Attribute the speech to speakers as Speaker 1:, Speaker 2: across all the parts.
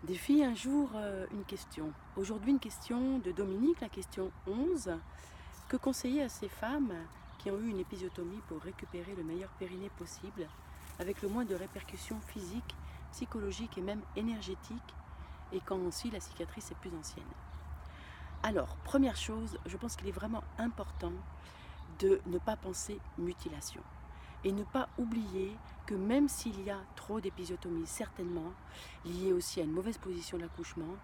Speaker 1: Défi un jour une question. Aujourd'hui une question de Dominique, la question 11. Que conseiller à ces femmes qui ont eu une épisiotomie pour récupérer le meilleur périnée possible avec le moins de répercussions physiques, psychologiques et même énergétiques et quand aussi la cicatrice est plus ancienne? Alors, première chose, je pense qu'il est vraiment important de ne pas penser mutilation. Et ne pas oublier que même s'il y a trop d'épisiotomies, certainement, liées aussi à une mauvaise position de l'accouchement,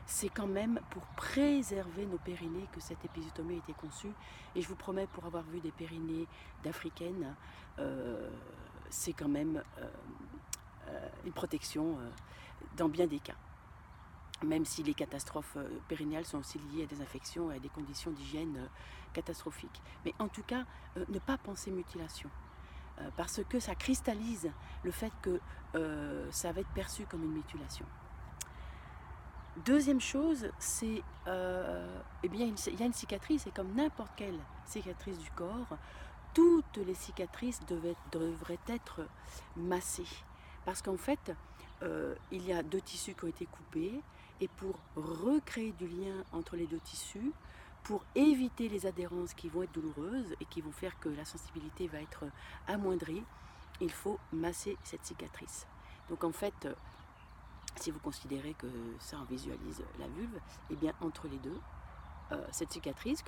Speaker 1: c'est quand même pour préserver nos périnées que cette épisiotomie a été conçue. Et je vous promets, pour avoir vu des périnées d'Africaines, c'est quand même une protection dans bien des cas. Même si les catastrophes périnéales sont aussi liées à des infections et à des conditions d'hygiène catastrophiques. Mais en tout cas, ne pas penser mutilation. Parce que ça cristallise le fait que ça va être perçu comme une mutilation. Deuxième chose, c'est il y a une cicatrice, et comme n'importe quelle cicatrice du corps, toutes les cicatrices devraient être massées. Parce qu'en fait, il y a deux tissus qui ont été coupés, et pour recréer du lien entre les deux tissus, pour éviter les adhérences qui vont être douloureuses et qui vont faire que la sensibilité va être amoindrie, il faut masser cette cicatrice. Donc en fait, si vous considérez que ça en visualise la vulve, eh bien entre les deux, cette cicatrice,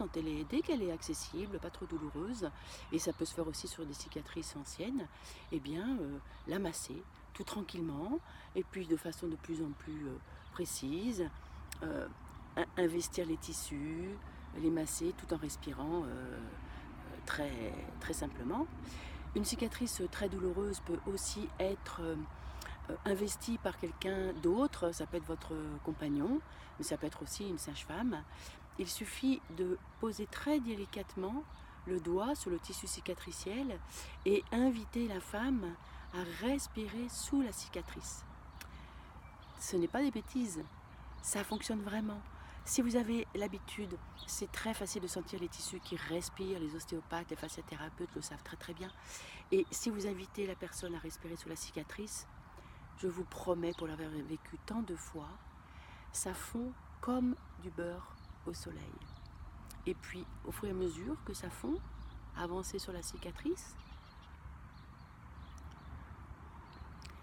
Speaker 1: dès qu'elle est accessible, pas trop douloureuse, et ça peut se faire aussi sur des cicatrices anciennes, eh bien la masser tout tranquillement, et puis de façon de plus en plus précise, investir les tissus, les masser tout en respirant très, très simplement. Une cicatrice très douloureuse peut aussi être investi par quelqu'un d'autre, ça peut être votre compagnon, mais ça peut être aussi une sage-femme. Il suffit de poser très délicatement le doigt sur le tissu cicatriciel et inviter la femme à respirer sous la cicatrice. Ce n'est pas des bêtises, ça fonctionne vraiment. Si vous avez l'habitude, c'est très facile de sentir les tissus qui respirent, les ostéopathes, les fasciathérapeutes le savent très très bien. Et si vous invitez la personne à respirer sous la cicatrice, je vous promets, pour l'avoir vécu tant de fois, ça fond comme du beurre au soleil. Et puis, au fur et à mesure que ça fond, avancez sur la cicatrice,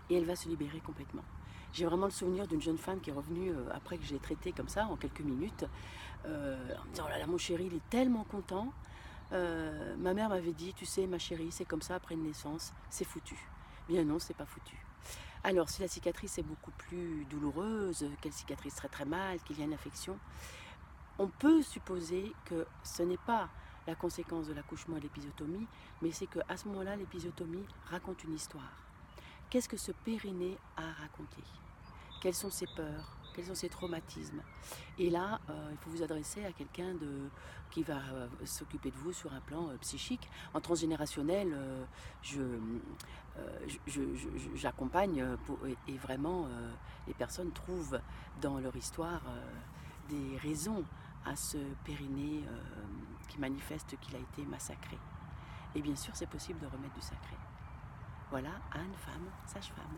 Speaker 1: et elle va se libérer complètement. J'ai vraiment le souvenir d'une jeune femme qui est revenue après que je l'ai traitée comme ça, en quelques minutes, en me disant: oh là là, mon chéri, il est tellement content. Ma mère m'avait dit: tu sais, ma chérie, c'est comme ça après une naissance, c'est foutu. Bien non, c'est pas foutu. Alors, si la cicatrice est beaucoup plus douloureuse, qu'elle cicatrise très très mal, qu'il y a une infection, on peut supposer que ce n'est pas la conséquence de l'accouchement et de l'épisiotomie, mais c'est qu'à ce moment-là, l'épisiotomie raconte une histoire. Qu'est-ce que ce périnée a raconté? Quelles sont ses peurs? Quels sont ses traumatismes? Et là, il faut vous adresser à quelqu'un qui va s'occuper de vous sur un plan psychique. En transgénérationnel, j'accompagne et vraiment les personnes trouvent dans leur histoire des raisons à ce périnée qui manifeste qu'il a été massacré. Et bien sûr, c'est possible de remettre du sacré. Voilà, Anne, femme, sage-femme.